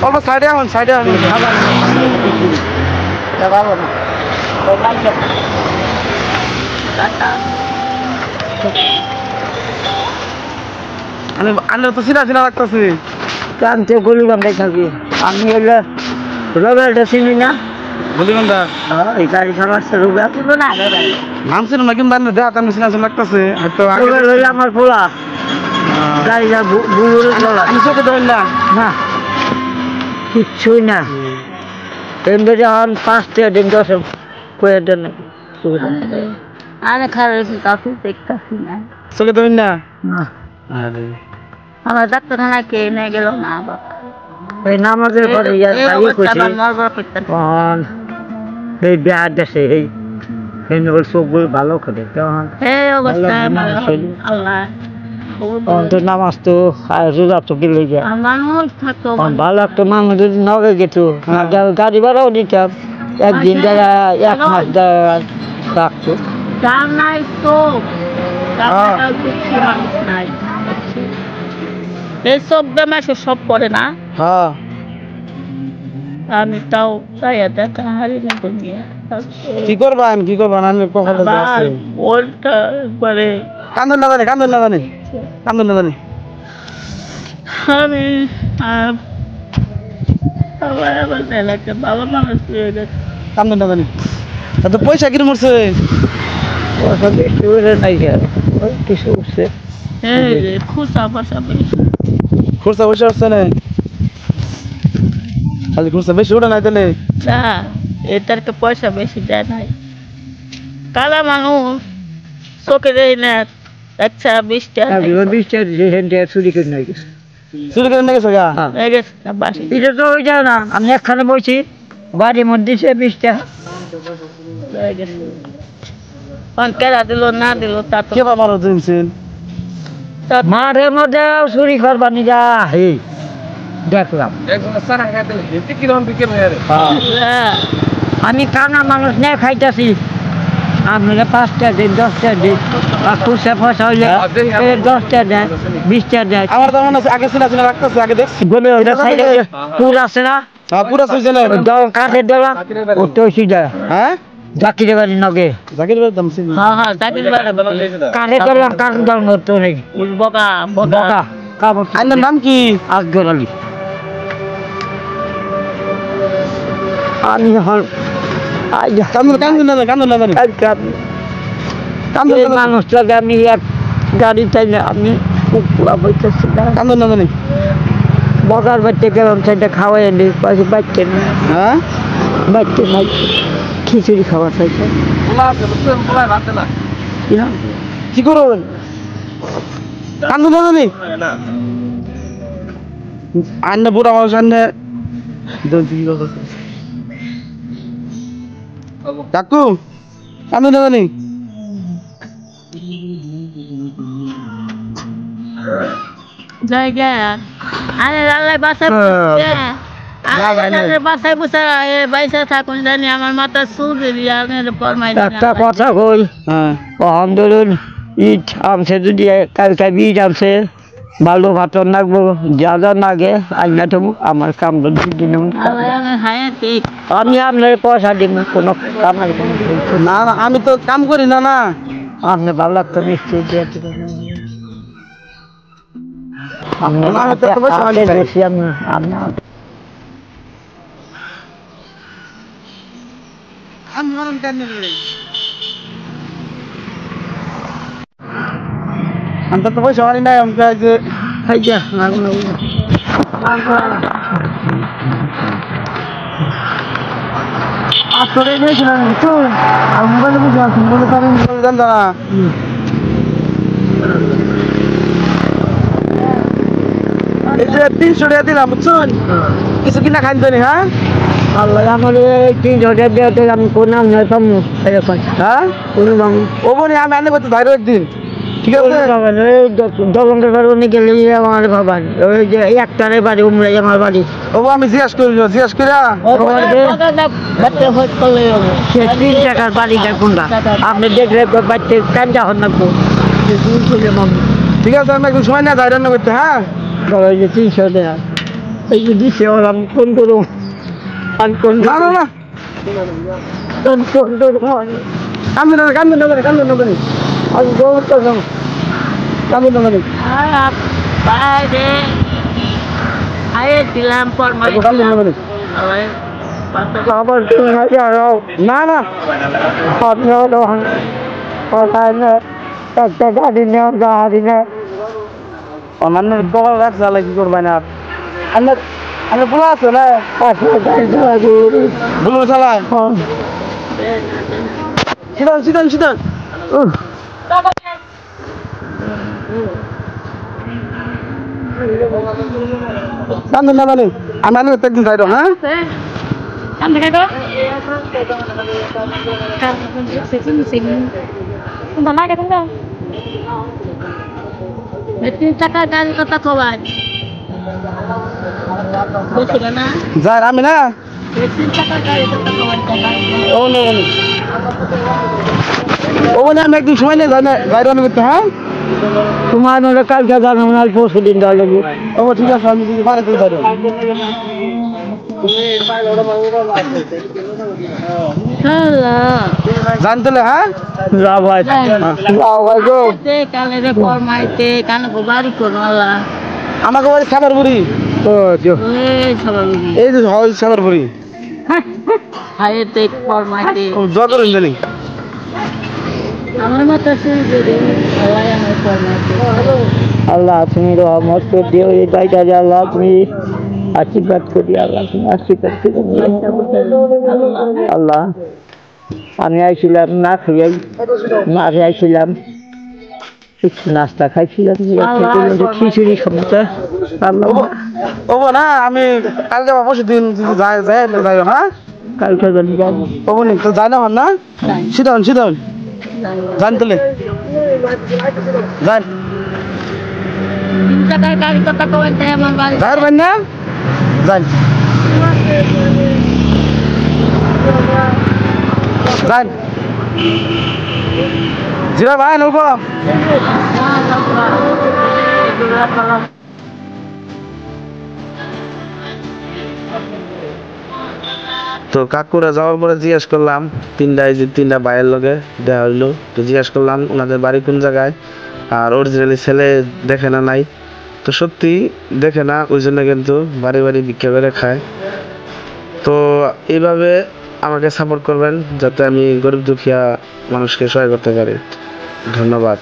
অল্প সাইডে এখন সাইডে আমি আমি তো চিনা চিনা লাগতেছি কানতে গলিগন্ধায় থাকি আমি এলে রোবেলটা চিনি না বলিগন্ধা এই গাড়ি খামাচ্ছে রোবেল কিন্তু না নাম ছিল না কিন্তু দেখ আমি চিনা চিনা লাগতেছে হয়তো রোবেল হইলে আমার পোলা গাড়িটা বুলুরে চলা আমি চোখে ধরলাম না কিচ্ছুই না এমনি যখন 5 টাকা দিন 10 কয়ে দেন আমি খারাপ কাকু দেখতেছি না চোখে ধরুন না না আরে আমার ডাক্তারখানায় কে নিয়ে গেল না ওই নামাজের পরে এই বিয়া দেশে এই চোখগুলো ভালো করে নামাজ তো রোজা তো গেলে ভালো একটা মানুষ যদি নগে গেত গাড়ি ভাড়াও দিতাম একদিন যারা 1 মাস রাখতো এইসব বেমাসে সব করে না হ্যাঁ আমি তাও তাই দেখা হারি না দুনিয়া কি করবা আমি কি করবা না কখনো যাচ্ছে ওটা একবারে কান্দন না জানি কান্দন না জানি কান্দন না জানি আমি আবার একটা ভালো মানুষ হয়ে গেছে কান্দন না জানি তো পয়সা কিনে মরছে পয়সা বেশি হয়ে নাই ওই কিছু উঠছে খুচা পয়সা বেশি খুরসা পয়সা আসছে না খালি খুরসা বেশি ওটা নাই তাহলে না এটারকে পয়সা বেশি দেয় নাই কালা মানুষ চোখে দেয় না 20 টাকা 20 টাকা চুরি করে নিয়ে গেছে চুরি করে নিয়ে গেছে গা এটা তো ওই যায় না আমি একখানে বলছি বাড়ির মধ্যে 20 টাকা কেরা দিল না দিল তা তো কে বাবা দিনছেন মাঠের মধ্যে চুরি করবানি যা হে দেখলাম আমি কানা মানুষ নিয়ে খাইতেছি আপনাকে 5 টাকা দিন 10 টাকা দিন আর খুচরা পয়সা হইলে 10 টাকা দেয় 20 টাকা দেয় আমার তো মনে আছে আগে চিনা চিনা রাখতেছে আগে দেখছি বলে ওইটা সাইডে পুর আছে না হ্যাঁ পুরা সুইছে না কাঠের দেওয়া ও তো সিধা হ্যাঁ জাকির বাড়ি নগে জাকির ভাই দাম চিনি হ্যাঁ জাকির বাড়ি কাঠে করলাম কাঠ দাম হতো নেই বকা বকা কাপড় আপনার নাম কি আকবর আলী আমি এখন কান্দন কান্দন না কান্দন না জানি কান্দন মানুষটাকে আমি এক গাড়ি চাইলে আমি পুরা বইতেছি কান্দন না জানি বকার বাড়িতে গেলাম সেটা খাওয়াই এলি পাশে বাচ্চা নেই হ্যাঁ বাচ্চা নাই খিচুড়ি খাওয়া চাইছে কি করবেন কান্দন না জানি আন্না বুড়া মানুষ আন্না কাকু কান্দন না জানি জায়গা আরে আল্লাহ বাসায় বাসায় বসে বাইসা থাকুন জানি আমার মাথা চুল বেরিয়ে ফরমাই একটা কথা কই আন্দোলন ইট আমছে যদি কালকে বীজ আমছে ভালো ভাতর নাগবো যা যা নাগে আইনা তো আমার কাম দিন আমি আপনার পয়সা দিব কোনো কামাই না না আমি তো কাম করি না না আপনি ভালো লাগতো মিষ্টি দিয়ে আমি তো পয়সা মারি নাই আমি যে খাইয়া আসলে আমি বলে বুঝে আসুন বলে পারেন জান না এই যে 300 টাকা দিলাম বুঝছেন কিছু কিনা খাইন জানি হ্যাঁ আল্লাহ আমার 300 টাকা দিয়ে আমি কোন নাম নয় পাবো হ্যাঁ কোনো নাম ও বনি আমি আনবো তো ধরে একদিন ঠিক আছে দলঙ্গের বাড়ি উনি গেলে আমার বাবার ওই যে একটারে বাড়ি উমরাই আমার বাড়ি ও আমি জিজ্ঞাসা করি সে 3 টাকার বাড়িটা কোনটা আপনি দেখলে বাচ্চা কান্দা হন না ঠিক আছে আমি একটু সময় না যাই রান্না করতে হ্যাঁ ওই যে 300 টাকা এই যে দিচ্ছে ওর আমি ফোন করুন আমি কোন না না না কান্দে না আমি গৌর করলাম কান্দে না বাইরে আয়ে দিলাম পর মাই আবার না না একটা গাড়ি নেওয়া গাড়ি নেয় অন্যান্য ডলার রাখছে কি করবেন আর আমি বলা আছে না বলো চালায় শীতল কান্দে না মানে আমি আনু একদিন যাই হ্যাঁ টাকা গাড়ি কথা খবর বুঝছিল না যাই আমি না টাকা গাড়ি কথা খবর ও না ও মানে আমি একদিন সময় নেই যাই রান্না করতে হ্যাঁ তোমার মনে কালকে জানো না পরশু দিন দেওয়া লাগবে ও ঠিক আছে আমি যদি বাড়ি থেকে যাই জানতলে হ্যাঁ যা ভাই গো কালে ফরমাইতে কানে বাড়ি করো আল্লাহ আমাকে বাড়ি সাবার বুড়ি ও জো এই সবাই এই যে হয় সাবার বুড়ি হাইতে ফরমাইতে যত জানি আমার মাথা শুরু করে আল্লাহ আমার ফরমাইতে আল্লাহ তুমি রহমত করে দিও এই গাইটা আল্লাহ তুমি আশীর্বাদ করি আল্লাহ তুমি আশীর্বাদ করি আল্লাহ আমি আইছিলাম না খেয়ে মাঠে আইছিলাম কিছু নাস্তা খাইছিলাম খিচুড়ি সমস্যা আল্লাহ ও না আমি কালকে পরশু দিন যদি যাই হ্যাঁ কালকে জানি যাবো ও নি তো যাই না হন না শীতল জানতলে যান 3 টাকার গাড়ি কথা কইতে আমার বাড়ি যাইবেন না যান জিরা ভাই নৌকো তো কাকুরা যাওয়ার পরে জিজ্ঞেস করলাম তিনটা ভাইয়ের লগে দেওয়া হইলো তো জিজ্ঞেস করলাম ওনাদের বাড়ি কোন জায়গায় আর অরিজিনালি ছেলে দেখে না নাই তো সত্যি দেখে না ওই জন্য কিন্তু বাড়ি ভিক্ষা করে খায় তো এইভাবে আমাকে সাপোর্ট করবেন যাতে আমি গরিব দুঃখীয়া মানুষকে সহায় করতে পারি ধন্যবাদ।